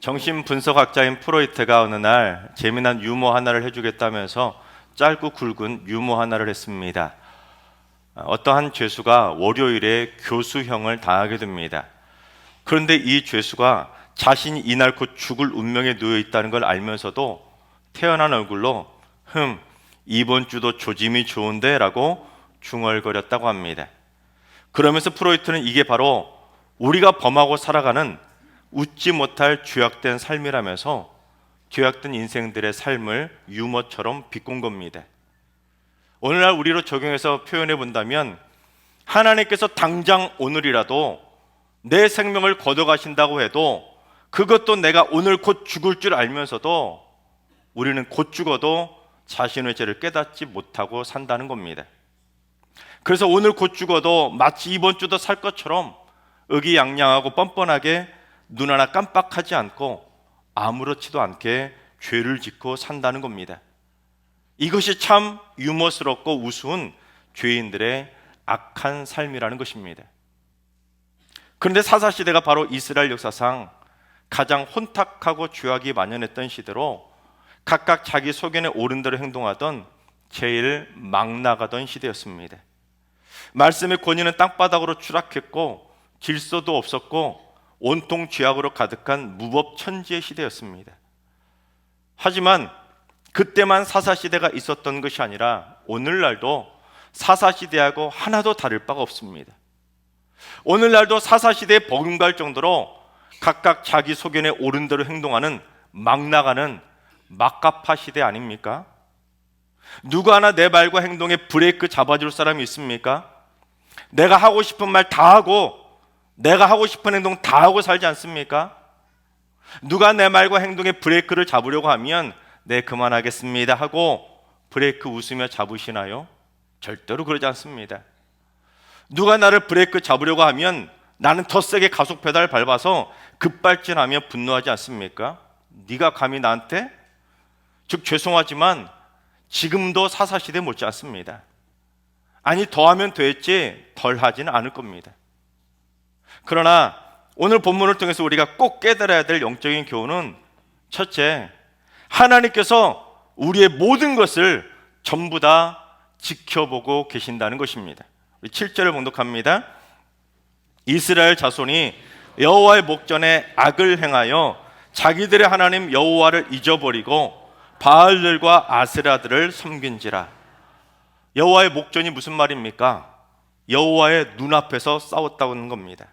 정신분석학자인 프로이트가 어느 날 재미난 유머 하나를 해주겠다면서 짧고 굵은 유머 하나를 했습니다. 어떠한 죄수가 월요일에 교수형을 당하게 됩니다. 그런데 이 죄수가 자신이 이날 곧 죽을 운명에 놓여 있다는 걸 알면서도 태연한 얼굴로 이번 주도 조짐이 좋은데 라고 중얼거렸다고 합니다. 그러면서 프로이트는 이게 바로 우리가 범하고 살아가는 웃지 못할 죄악된 삶이라면서 죄악된 인생들의 삶을 유머처럼 비꼰 겁니다. 오늘날 우리로 적용해서 표현해 본다면 하나님께서 당장 오늘이라도 내 생명을 걷어가신다고 해도 그것도 내가 오늘 곧 죽을 줄 알면서도 우리는 곧 죽어도 자신의 죄를 깨닫지 못하고 산다는 겁니다. 그래서 오늘 곧 죽어도 마치 이번 주도 살 것처럼 의기양양하고 뻔뻔하게 눈 하나 깜빡하지 않고 아무렇지도 않게 죄를 짓고 산다는 겁니다. 이것이 참 유머스럽고 우스운 죄인들의 악한 삶이라는 것입니다. 그런데 사사시대가 바로 이스라엘 역사상 가장 혼탁하고 죄악이 만연했던 시대로 각각 자기 소견에 오른 대로 행동하던 제일 막 나가던 시대였습니다. 말씀의 권위는 땅바닥으로 추락했고 질서도 없었고 온통 죄악으로 가득한 무법천지의 시대였습니다. 하지만 그때만 사사시대가 있었던 것이 아니라 오늘날도 사사시대하고 하나도 다를 바가 없습니다. 오늘날도 사사시대에 버금갈 정도로 각각 자기 소견에 오른 대로 행동하는 막 나가는 막가파 시대 아닙니까? 누구 하나 내 말과 행동에 브레이크 잡아줄 사람이 있습니까? 내가 하고 싶은 말 다 하고 내가 하고 싶은 행동 다 하고 살지 않습니까? 누가 내 말과 행동에 브레이크를 잡으려고 하면 네, 그만하겠습니다 하고 브레이크 웃으며 잡으시나요? 절대로 그러지 않습니다. 누가 나를 브레이크 잡으려고 하면 나는 더 세게 가속 페달 밟아서 급발진하며 분노하지 않습니까? 네가 감히 나한테? 즉 죄송하지만 지금도 사사시대 못지 않습니다. 아니 더하면 됐지 덜 하지는 않을 겁니다. 그러나 오늘 본문을 통해서 우리가 꼭 깨달아야 될 영적인 교훈은 첫째, 하나님께서 우리의 모든 것을 전부 다 지켜보고 계신다는 것입니다. 우리 7절을 봉독합니다. 이스라엘 자손이 여호와의 목전에 악을 행하여 자기들의 하나님 여호와를 잊어버리고 바알들과 아세라들을 섬긴지라. 여호와의 목전이 무슨 말입니까? 여호와의 눈앞에서 싸웠다는 겁니다.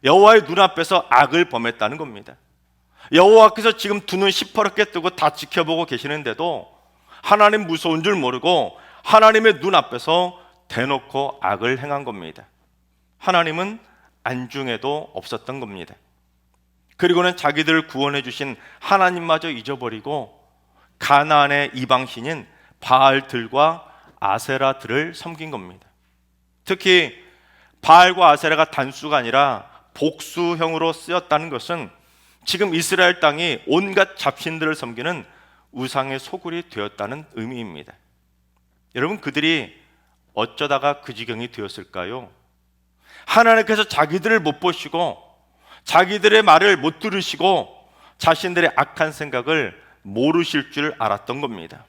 여호와의 눈앞에서 악을 범했다는 겁니다. 여호와께서 지금 두 눈 시퍼렇게 뜨고 다 지켜보고 계시는데도 하나님 무서운 줄 모르고 하나님의 눈앞에서 대놓고 악을 행한 겁니다. 하나님은 안중에도 없었던 겁니다. 그리고는 자기들을 구원해 주신 하나님마저 잊어버리고 가나안의 이방신인 바알들과 아세라들을 섬긴 겁니다. 특히 바알과 아세라가 단수가 아니라 복수형으로 쓰였다는 것은 지금 이스라엘 땅이 온갖 잡신들을 섬기는 우상의 소굴이 되었다는 의미입니다. 여러분, 그들이 어쩌다가 그 지경이 되었을까요? 하나님께서 자기들을 못 보시고 자기들의 말을 못 들으시고 자신들의 악한 생각을 모르실 줄 알았던 겁니다.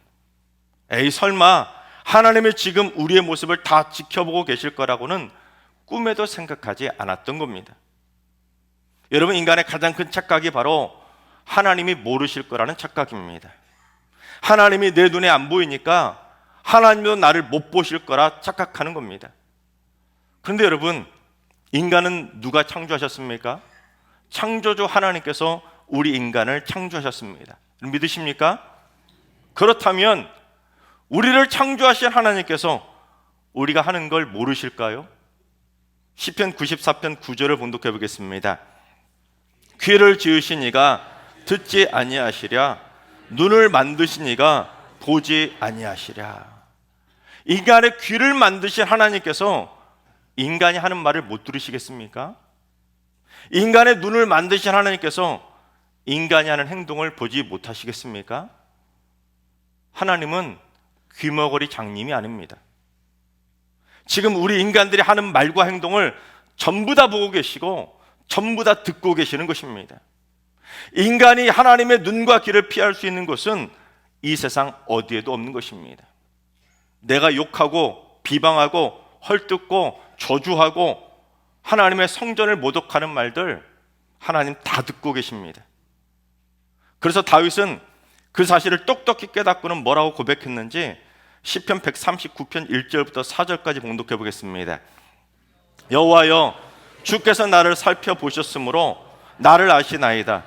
에이, 설마 하나님이 지금 우리의 모습을 다 지켜보고 계실 거라고는 꿈에도 생각하지 않았던 겁니다. 여러분, 인간의 가장 큰 착각이 바로 하나님이 모르실 거라는 착각입니다. 하나님이 내 눈에 안 보이니까 하나님도 나를 못 보실 거라 착각하는 겁니다. 그런데 여러분, 인간은 누가 창조하셨습니까? 창조주 하나님께서 우리 인간을 창조하셨습니다. 믿으십니까? 그렇다면 우리를 창조하신 하나님께서 우리가 하는 걸 모르실까요? 시편 94편 9절을 봉독해 보겠습니다. 귀를 지으신 이가 듣지 아니하시랴, 눈을 만드신 이가 보지 아니하시랴. 인간의 귀를 만드신 하나님께서 인간이 하는 말을 못 들으시겠습니까? 인간의 눈을 만드신 하나님께서 인간이 하는 행동을 보지 못하시겠습니까? 하나님은 귀머거리 장님이 아닙니다. 지금 우리 인간들이 하는 말과 행동을 전부 다 보고 계시고 전부 다 듣고 계시는 것입니다. 인간이 하나님의 눈과 귀를 피할 수 있는 곳은 이 세상 어디에도 없는 것입니다. 내가 욕하고 비방하고 헐뜯고 저주하고 하나님의 성전을 모독하는 말들 하나님 다 듣고 계십니다. 그래서 다윗은 그 사실을 똑똑히 깨닫고는 뭐라고 고백했는지 시편 139편 1절부터 4절까지 봉독해 보겠습니다. 여호와여, 주께서 나를 살펴보셨으므로 나를 아시나이다.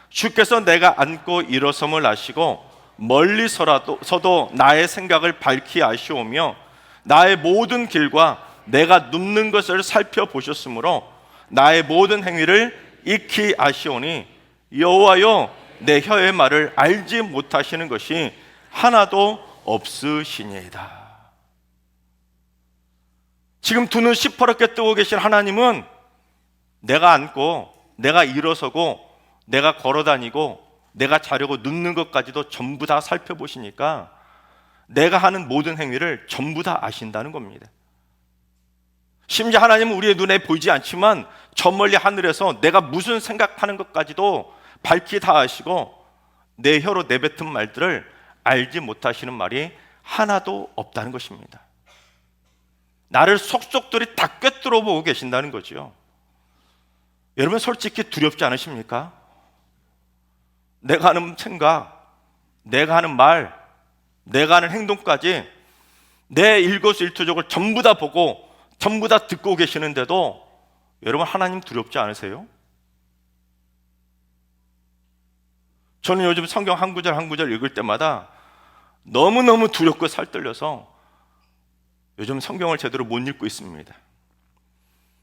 주께서 내가 앉고 일어섬을 아시고 멀리서도 나의 생각을 밝히 아시오며 나의 모든 길과 내가 눕는 것을 살펴보셨으므로 나의 모든 행위를 익히 아시오니 여호와여, 내 혀의 말을 알지 못하시는 것이 하나도 없으시니이다. 지금 두 눈 시퍼렇게 뜨고 계신 하나님은 내가 앉고 내가 일어서고 내가 걸어다니고 내가 자려고 눕는 것까지도 전부 다 살펴보시니까 내가 하는 모든 행위를 전부 다 아신다는 겁니다. 심지어 하나님은 우리의 눈에 보이지 않지만 저 멀리 하늘에서 내가 무슨 생각하는 것까지도 밝히 다 아시고 내 혀로 내뱉은 말들을 알지 못하시는 말이 하나도 없다는 것입니다. 나를 속속들이 다 꿰뚫어 보고 계신다는 거죠. 여러분 솔직히 두렵지 않으십니까? 내가 하는 생각, 내가 하는 말, 내가 하는 행동까지 내 일거수일투족을 전부 다 보고 전부 다 듣고 계시는데도 여러분 하나님 두렵지 않으세요? 저는 요즘 성경 한 구절 한 구절 읽을 때마다 너무너무 두렵고 살떨려서 요즘 성경을 제대로 못 읽고 있습니다.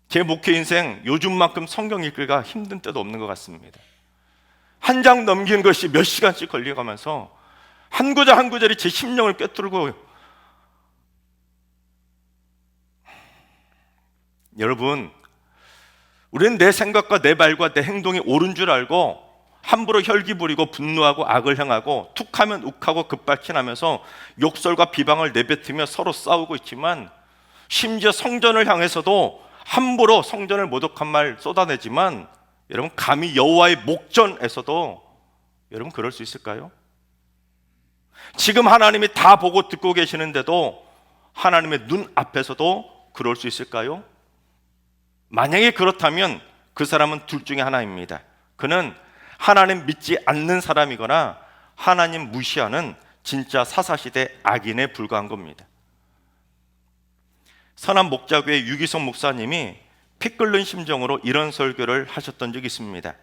제 목회 인생 요즘만큼 성경 읽기가 힘든 때도 없는 것 같습니다. 한 장 넘기는 것이 몇 시간씩 걸려가면서 한 구절 한 구절이 제 심령을 꿰뚫고, 여러분 우리는 내 생각과 내 말과 내 행동이 옳은 줄 알고 함부로 혈기 부리고 분노하고 악을 행하고 툭하면 욱하고 급발진하면서 욕설과 비방을 내뱉으며 서로 싸우고 있지만, 심지어 성전을 향해서도 함부로 성전을 모독한 말 쏟아내지만 여러분 감히 여호와의 목전에서도 여러분 그럴 수 있을까요? 지금 하나님이 다 보고 듣고 계시는데도 하나님의 눈 앞에서도 그럴 수 있을까요? 만약에 그렇다면 그 사람은 둘 중에 하나입니다. 그는 하나님 믿지 않는 사람이거나 하나님 무시하는 진짜 사사시대 악인에 불과한 겁니다. 선한 목자교회 유기성 목사님이 피 끓는 심정으로 이런 설교를 하셨던 적이 있습니다.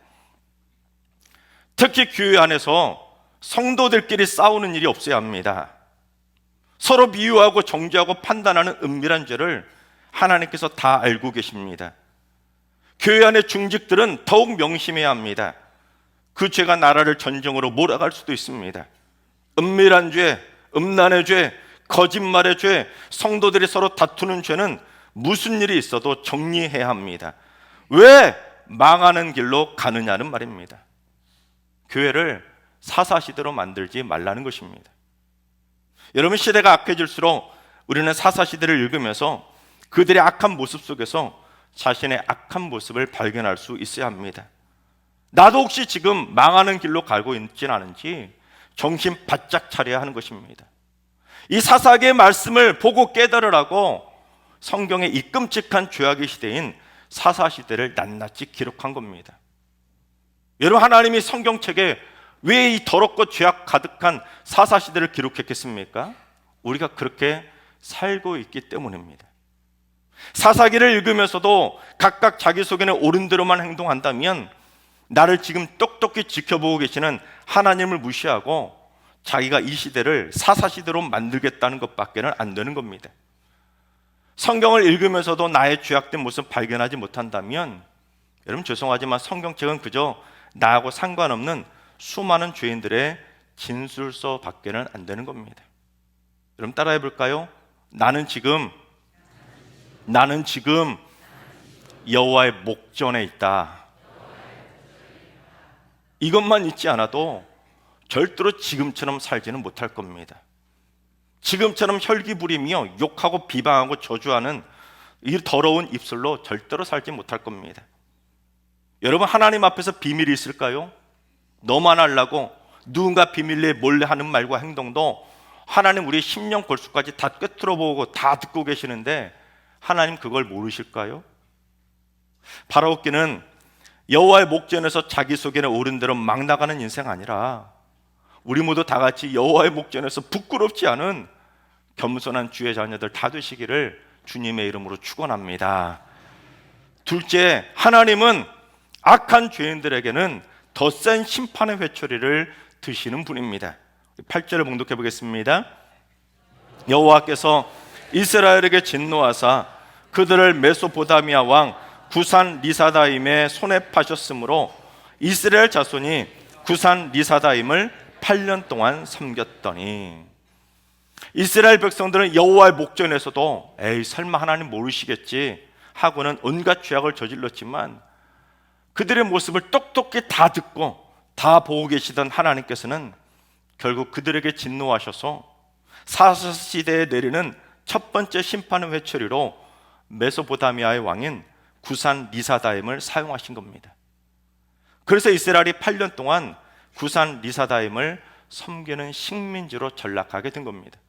특히 교회 안에서 성도들끼리 싸우는 일이 없어야 합니다. 서로 미워하고 정죄하고 판단하는 은밀한 죄를 하나님께서 다 알고 계십니다. 교회 안의 중직들은 더욱 명심해야 합니다. 그 죄가 나라를 전쟁으로 몰아갈 수도 있습니다. 은밀한 죄, 음란의 죄, 거짓말의 죄, 성도들이 서로 다투는 죄는 무슨 일이 있어도 정리해야 합니다. 왜 망하는 길로 가느냐는 말입니다. 교회를 사사시대로 만들지 말라는 것입니다. 여러분 시대가 악해질수록 우리는 사사시대를 읽으면서 그들의 악한 모습 속에서 자신의 악한 모습을 발견할 수 있어야 합니다. 나도 혹시 지금 망하는 길로 가고 있지는 않은지 정신 바짝 차려야 하는 것입니다. 이 사사기의 말씀을 보고 깨달으라고 성경의 이 끔찍한 죄악의 시대인 사사시대를 낱낱이 기록한 겁니다. 여러분 하나님이 성경책에 왜 이 더럽고 죄악 가득한 사사시대를 기록했겠습니까? 우리가 그렇게 살고 있기 때문입니다. 사사기를 읽으면서도 각각 자기 속에는 옳은 대로만 행동한다면 나를 지금 똑똑히 지켜보고 계시는 하나님을 무시하고 자기가 이 시대를 사사시대로 만들겠다는 것밖에는 안 되는 겁니다. 성경을 읽으면서도 나의 죄악된 모습 발견하지 못한다면 여러분 죄송하지만 성경책은 그저 나하고 상관없는 수많은 죄인들의 진술서 밖에는 안 되는 겁니다. 여러분 따라해 볼까요? 나는 지금 여호와의 목전에 있다. 이것만 잊지 않아도 절대로 지금처럼 살지는 못할 겁니다. 지금처럼 혈기 부리며 욕하고 비방하고 저주하는 이 더러운 입술로 절대로 살지 못할 겁니다. 여러분 하나님 앞에서 비밀이 있을까요? 너만 하려고 누군가 비밀리에 몰래 하는 말과 행동도 하나님 우리의 심령 골수까지 다 꿰뚫어 보고 다 듣고 계시는데 하나님 그걸 모르실까요? 바라옵기는 여호와의 목전에서 자기 속에는 옳은 대로 막 나가는 인생 아니라 우리 모두 다 같이 여호와의 목전에서 부끄럽지 않은 겸손한 주의 자녀들 다 되시기를 주님의 이름으로 축원합니다. 둘째, 하나님은 악한 죄인들에게는 더 센 심판의 회초리를 드시는 분입니다. 8절을 봉독해 보겠습니다. 여호와께서 이스라엘에게 진노하사 그들을 메소포다미아 왕 구산 리사다임의 손에 파셨으므로 이스라엘 자손이 구산 리사다임을 8년 동안 섬겼더니, 이스라엘 백성들은 여호와의 목전에서도 에이 설마 하나님 모르시겠지 하고는 온갖 죄악을 저질렀지만 그들의 모습을 똑똑히 다 듣고 다 보고 계시던 하나님께서는 결국 그들에게 진노하셔서 사사시대에 내리는 첫 번째 심판의 회초리로 메소포타미아의 왕인 구산 리사다임을 사용하신 겁니다. 그래서 이스라엘이 8년 동안 구산 리사다임을 섬기는 식민지로 전락하게 된 겁니다.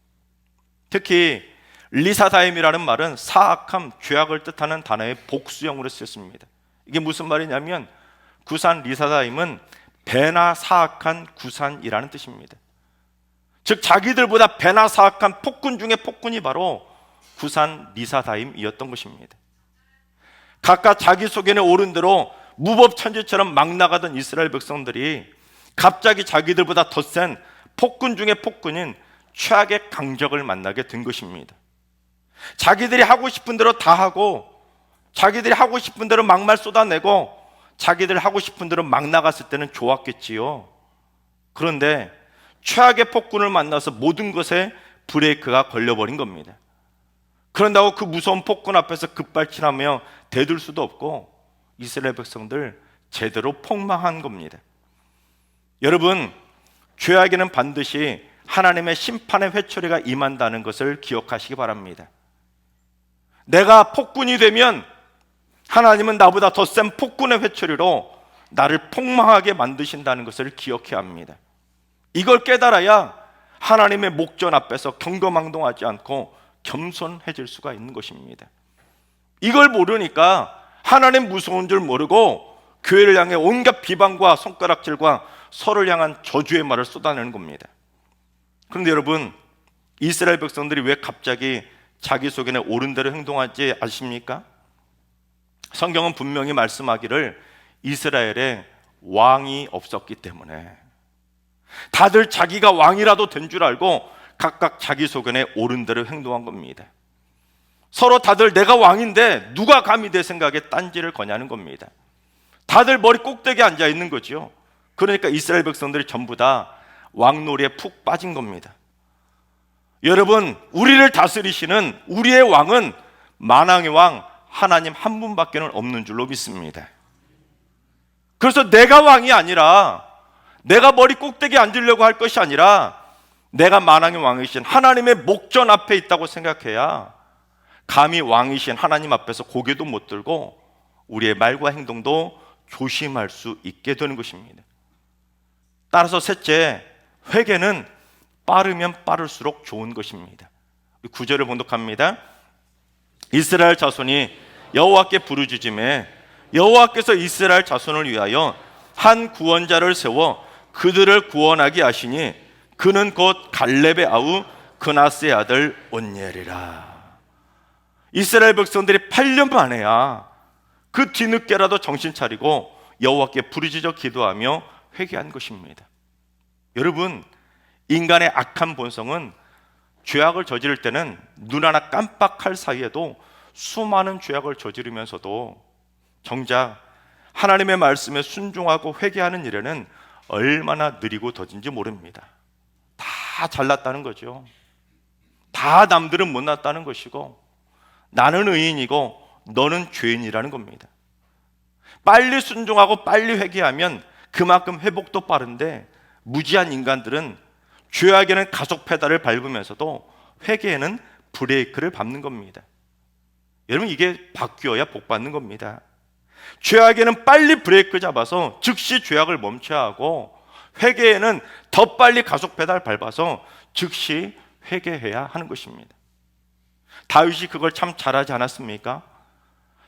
특히 리사다임이라는 말은 사악함, 죄악을 뜻하는 단어의 복수형으로 쓰였습니다. 이게 무슨 말이냐면 구산 리사다임은 배나 사악한 구산이라는 뜻입니다. 즉 자기들보다 배나 사악한 폭군 중에 폭군이 바로 구산 리사다임이었던 것입니다. 각각 자기 속에는 옳은 대로 무법천지처럼 막 나가던 이스라엘 백성들이 갑자기 자기들보다 더 센 폭군 중에 폭군인 최악의 강적을 만나게 된 것입니다. 자기들이 하고 싶은 대로 다 하고 자기들이 하고 싶은 대로 막말 쏟아내고 자기들 하고 싶은 대로 막 나갔을 때는 좋았겠지요. 그런데 최악의 폭군을 만나서 모든 것에 브레이크가 걸려버린 겁니다. 그런다고 그 무서운 폭군 앞에서 급발진하며 대들 수도 없고 이스라엘 백성들 제대로 폭망한 겁니다. 여러분, 죄악에는 반드시 하나님의 심판의 회초리가 임한다는 것을 기억하시기 바랍니다. 내가 폭군이 되면 하나님은 나보다 더 센 폭군의 회초리로 나를 폭망하게 만드신다는 것을 기억해야 합니다. 이걸 깨달아야 하나님의 목전 앞에서 경거망동하지 않고 겸손해질 수가 있는 것입니다. 이걸 모르니까 하나님 무서운 줄 모르고 교회를 향해 온갖 비방과 손가락질과 서로를 향한 저주의 말을 쏟아내는 겁니다. 그런데 여러분, 이스라엘 백성들이 왜 갑자기 자기 속에는 옳은 대로 행동하지 아십니까? 성경은 분명히 말씀하기를 이스라엘에 왕이 없었기 때문에, 다들 자기가 왕이라도 된 줄 알고 각각 자기 소견에 옳은 대로 행동한 겁니다. 서로 다들 내가 왕인데 누가 감히 내 생각에 딴지를 거냐는 겁니다. 다들 머리 꼭대기에 앉아 있는 거죠. 그러니까 이스라엘 백성들이 전부 다 왕놀이에 푹 빠진 겁니다. 여러분, 우리를 다스리시는 우리의 왕은 만왕의 왕 하나님 한 분밖에 없는 줄로 믿습니다. 그래서 내가 왕이 아니라, 내가 머리 꼭대기에 앉으려고 할 것이 아니라 내가 만왕의 왕이신 하나님의 목전 앞에 있다고 생각해야 감히 왕이신 하나님 앞에서 고개도 못 들고 우리의 말과 행동도 조심할 수 있게 되는 것입니다. 따라서 셋째, 회개는 빠르면 빠를수록 좋은 것입니다. 9절을 봉독합니다. 이스라엘 자손이 여호와께 부르짖음에 여호와께서 이스라엘 자손을 위하여 한 구원자를 세워 그들을 구원하게 하시니 그는 곧 갈렙의 아우 그나스의 아들 온니엘이라. 이스라엘 백성들이 8년 만에야 그 뒤늦게라도 정신 차리고 여호와께 부르짖어 기도하며 회개한 것입니다. 여러분, 인간의 악한 본성은 죄악을 저지를 때는 눈 하나 깜빡할 사이에도 수많은 죄악을 저지르면서도 정작 하나님의 말씀에 순종하고 회개하는 일에는 얼마나 느리고 더딘지 모릅니다. 다 잘났다는 거죠. 다 남들은 못났다는 것이고 나는 의인이고 너는 죄인이라는 겁니다. 빨리 순종하고 빨리 회개하면 그만큼 회복도 빠른데 무지한 인간들은 죄악에는 가속 페달을 밟으면서도 회개에는 브레이크를 밟는 겁니다. 여러분, 이게 바뀌어야 복 받는 겁니다. 죄악에는 빨리 브레이크 잡아서 즉시 죄악을 멈춰야 하고 회개에는 더 빨리 가속 페달 밟아서 즉시 회개해야 하는 것입니다. 다윗이 그걸 참 잘하지 않았습니까?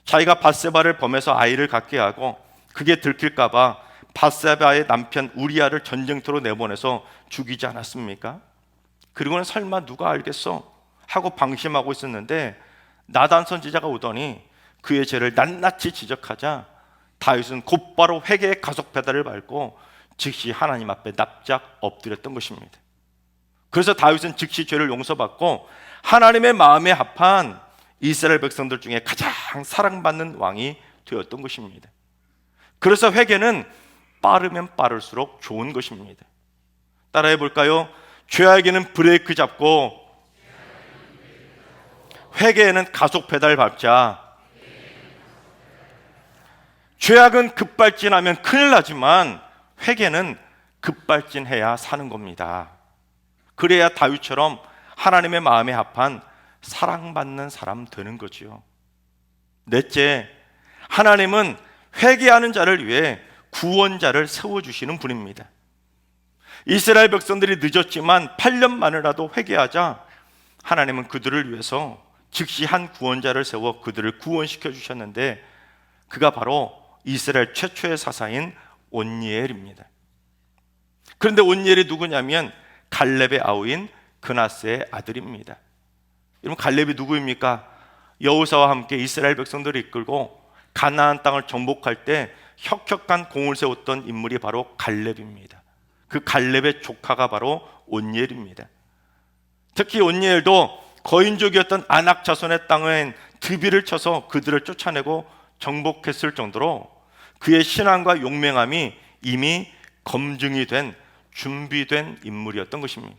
자기가 밧세바를 범해서 아이를 갖게 하고 그게 들킬까 봐 밧세바의 남편 우리아를 전쟁터로 내보내서 죽이지 않았습니까? 그리고는 설마 누가 알겠어? 하고 방심하고 있었는데 나단 선지자가 오더니 그의 죄를 낱낱이 지적하자 다윗은 곧바로 회개의 가속 페달을 밟고 즉시 하나님 앞에 납작 엎드렸던 것입니다. 그래서 다윗은 즉시 죄를 용서받고 하나님의 마음에 합한 이스라엘 백성들 중에 가장 사랑받는 왕이 되었던 것입니다. 그래서 회개는 빠르면 빠를수록 좋은 것입니다. 따라해 볼까요? 죄악에는 브레이크 잡고 회개에는 가속 페달 밟자. 죄악은 급발진하면 큰일 나지만 회개는 급발진해야 사는 겁니다. 그래야 다윗처럼 하나님의 마음에 합한 사랑받는 사람 되는 거지요. 넷째, 하나님은 회개하는 자를 위해 구원자를 세워주시는 분입니다. 이스라엘 백성들이 늦었지만 8년 만이라도 회개하자 하나님은 그들을 위해서 즉시 한 구원자를 세워 그들을 구원시켜 주셨는데 그가 바로 이스라엘 최초의 사사인 온니엘입니다. 그런데 온니엘이 누구냐면 갈렙의 아우인 그나스의 아들입니다. 여러분, 갈렙이 누구입니까? 여호사와 함께 이스라엘 백성들을 이끌고 가나안 땅을 정복할 때 혁혁한 공을 세웠던 인물이 바로 갈렙입니다. 그 갈렙의 조카가 바로 온니엘입니다. 특히 온니엘도 거인족이었던 아낙 자손의 땅엔 드비를 쳐서 그들을 쫓아내고 정복했을 정도로 그의 신앙과 용맹함이 이미 검증이 된, 준비된 인물이었던 것입니다.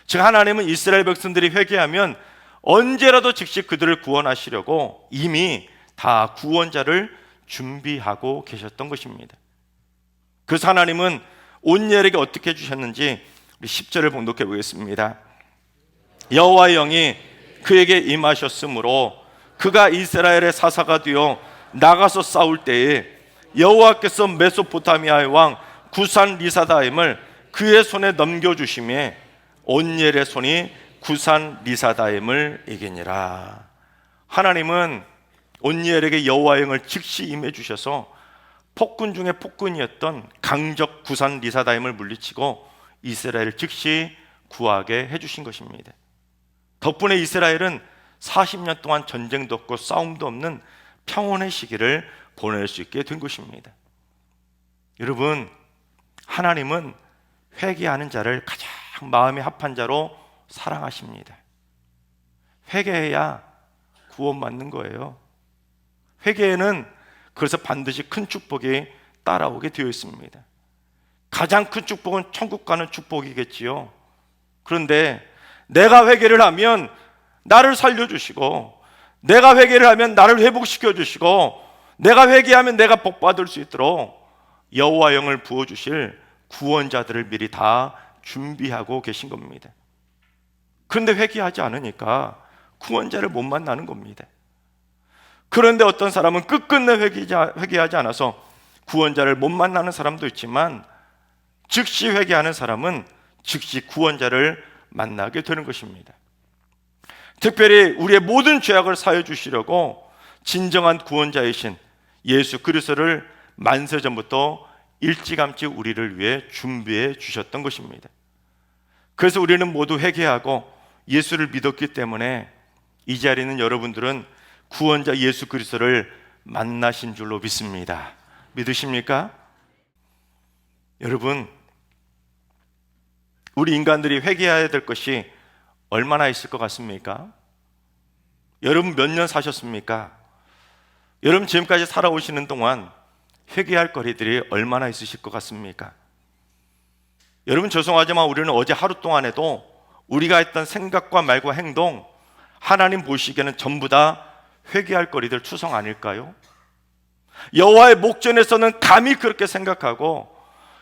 즉 하나님은 이스라엘 백성들이 회개하면 언제라도 즉시 그들을 구원하시려고 이미 다 구원자를 준비하고 계셨던 것입니다. 그래서 하나님은 온니엘에게 어떻게 해주셨는지 우리 10절을 봉독해 보겠습니다. 여호와의 영이 그에게 임하셨으므로 그가 이스라엘의 사사가 되어 나가서 싸울 때에 여호와께서 메소포타미아의 왕 구산 리사다임을 그의 손에 넘겨주심에 온니엘의 손이 구산 리사다임을 이기니라. 하나님은 온니엘에게 여호와의 영을 즉시 임해 주셔서 폭군 중에 폭군이었던 강적 구산 리사다임을 물리치고 이스라엘을 즉시 구하게 해주신 것입니다. 덕분에 이스라엘은 40년 동안 전쟁도 없고 싸움도 없는 평온의 시기를 보낼 수 있게 된 것입니다. 여러분, 하나님은 회개하는 자를 가장 마음에 합한 자로 사랑하십니다. 회개해야 구원받는 거예요. 회개에는 그래서 반드시 큰 축복이 따라오게 되어 있습니다. 가장 큰 축복은 천국 가는 축복이겠지요. 그런데 내가 회개를 하면 나를 살려주시고, 내가 회개를 하면 나를 회복시켜 주시고, 내가 회개하면 내가 복받을 수 있도록 여호와 영을 부어주실 구원자들을 미리 다 준비하고 계신 겁니다. 그런데 회개하지 않으니까 구원자를 못 만나는 겁니다. 그런데 어떤 사람은 끝끝내 회개하지 않아서 구원자를 못 만나는 사람도 있지만 즉시 회개하는 사람은 즉시 구원자를 만나게 되는 것입니다. 특별히 우리의 모든 죄악을 사해 주시려고 진정한 구원자이신 예수 그리스도를 만세전부터 일찌감치 우리를 위해 준비해 주셨던 것입니다. 그래서 우리는 모두 회개하고 예수를 믿었기 때문에 이 자리에 있는 여러분들은 구원자 예수 그리스도를 만나신 줄로 믿습니다. 믿으십니까? 여러분, 우리 인간들이 회개해야 될 것이 얼마나 있을 것 같습니까? 여러분 몇 년 사셨습니까? 여러분 지금까지 살아오시는 동안 회개할 거리들이 얼마나 있으실 것 같습니까? 여러분 죄송하지만 우리는 어제 하루 동안에도 우리가 했던 생각과 말과 행동, 하나님 보시기에는 전부 다 회개할 거리들 투성 아닐까요? 여호와의 목전에서는 감히 그렇게 생각하고,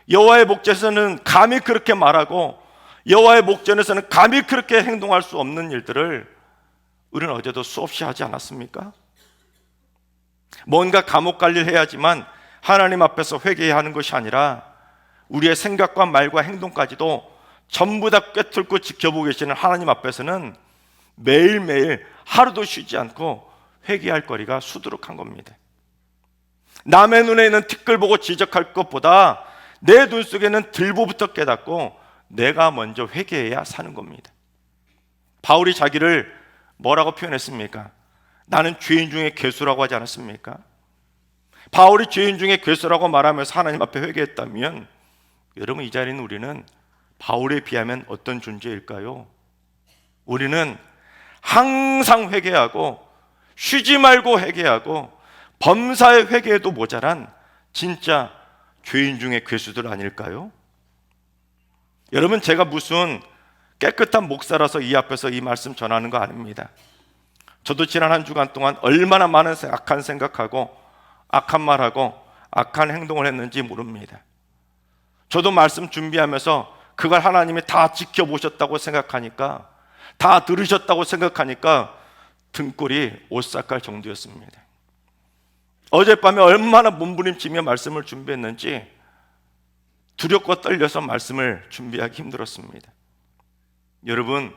여호와의 목전에서는 감히 그렇게 말하고, 여호와의 목전에서는 감히 그렇게 행동할 수 없는 일들을 우리는 어제도 수없이 하지 않았습니까? 뭔가 감옥 관리를 해야지만 하나님 앞에서 회개해야 하는 것이 아니라 우리의 생각과 말과 행동까지도 전부 다 꿰뚫고 지켜보고 계시는 하나님 앞에서는 매일매일 하루도 쉬지 않고 회개할 거리가 수두룩한 겁니다. 남의 눈에 있는 티끌 보고 지적할 것보다 내 눈 속에는 들보부터 깨닫고 내가 먼저 회개해야 사는 겁니다. 바울이 자기를 뭐라고 표현했습니까? 나는 죄인 중에 괴수라고 하지 않았습니까? 바울이 죄인 중에 괴수라고 말하면서 하나님 앞에 회개했다면, 여러분, 이 자리에 있는 우리는 바울에 비하면 어떤 존재일까요? 우리는 항상 회개하고 쉬지 말고 회개하고 범사에 회개해도 모자란 진짜 죄인 중에 괴수들 아닐까요? 여러분, 제가 무슨 깨끗한 목사라서 이 앞에서 이 말씀 전하는 거 아닙니다. 저도 지난 한 주간 동안 얼마나 많은 악한 생각하고 악한 말하고 악한 행동을 했는지 모릅니다. 저도 말씀 준비하면서 그걸 하나님이 다 지켜보셨다고 생각하니까, 다 들으셨다고 생각하니까 등골이 오싹할 정도였습니다. 어젯밤에 얼마나 몸부림치며 말씀을 준비했는지 두렵고 떨려서 말씀을 준비하기 힘들었습니다. 여러분,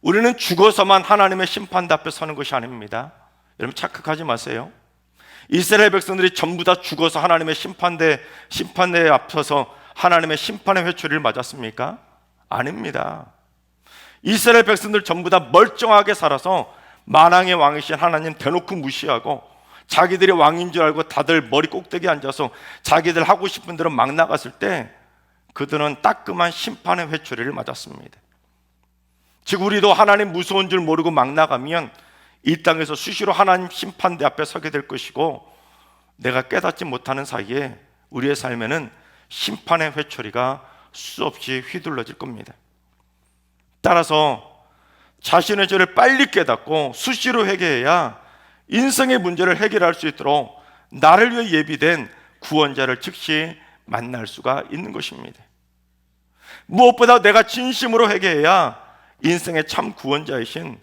우리는 죽어서만 하나님의 심판대 앞에 서는 것이 아닙니다. 여러분, 착각하지 마세요. 이스라엘 백성들이 전부 다 죽어서 하나님의 심판대에 앞서서 하나님의 심판의 회초리를 맞았습니까? 아닙니다. 이스라엘 백성들 전부 다 멀쩡하게 살아서 만왕의 왕이신 하나님 대놓고 무시하고 자기들이 왕인 줄 알고 다들 머리 꼭대기에 앉아서 자기들 하고 싶은 대로 막 나갔을 때 그들은 따끔한 심판의 회초리를 맞았습니다. 즉, 우리도 하나님 무서운 줄 모르고 막 나가면 이 땅에서 수시로 하나님 심판대 앞에 서게 될 것이고, 내가 깨닫지 못하는 사이에 우리의 삶에는 심판의 회초리가 수없이 휘둘러질 겁니다. 따라서 자신의 죄를 빨리 깨닫고 수시로 회개해야 인생의 문제를 해결할 수 있도록 나를 위해 예비된 구원자를 즉시 만날 수가 있는 것입니다. 무엇보다 내가 진심으로 회개해야 인생의 참 구원자이신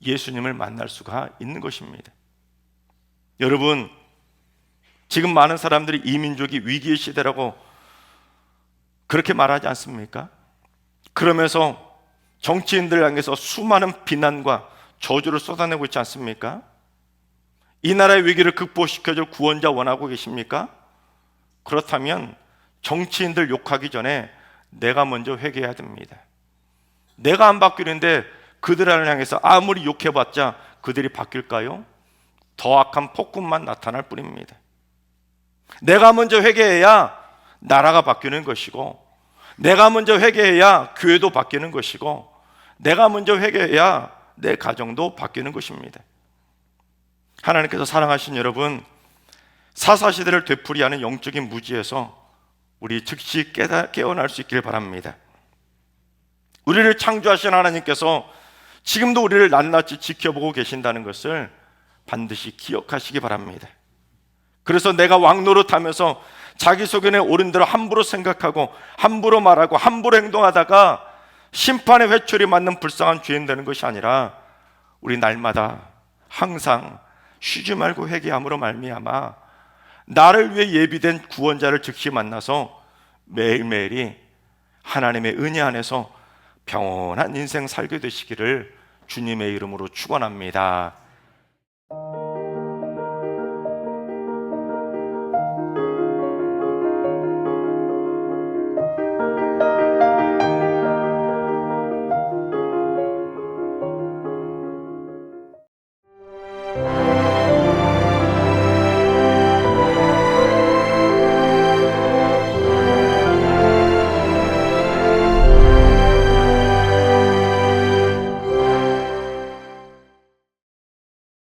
예수님을 만날 수가 있는 것입니다. 여러분, 지금 많은 사람들이 이 민족이 위기의 시대라고 그렇게 말하지 않습니까? 그러면서 정치인들 향해서 수많은 비난과 저주를 쏟아내고 있지 않습니까? 이 나라의 위기를 극복시켜줄 구원자 원하고 계십니까? 그렇다면 정치인들 욕하기 전에 내가 먼저 회개해야 됩니다. 내가 안 바뀌는데 그들을 향해서 아무리 욕해봤자 그들이 바뀔까요? 더 악한 폭군만 나타날 뿐입니다. 내가 먼저 회개해야 나라가 바뀌는 것이고, 내가 먼저 회개해야 교회도 바뀌는 것이고, 내가 먼저 회개해야 내 가정도 바뀌는 것입니다. 하나님께서 사랑하신 여러분, 사사시대를 되풀이하는 영적인 무지에서 우리 즉시 깨어날 수 있기를 바랍니다. 우리를 창조하신 하나님께서 지금도 우리를 낱낱이 지켜보고 계신다는 것을 반드시 기억하시기 바랍니다. 그래서 내가 왕노릇하면서 자기 속에 옳은 대로 함부로 생각하고 함부로 말하고 함부로 행동하다가 심판의 회초리 맞는 불쌍한 죄인 되는 것이 아니라, 우리 날마다 항상 쉬지 말고 회개함으로 말미암아 나를 위해 예비된 구원자를 즉시 만나서 매일매일이 하나님의 은혜 안에서 평온한 인생 살게 되시기를 주님의 이름으로 축원합니다.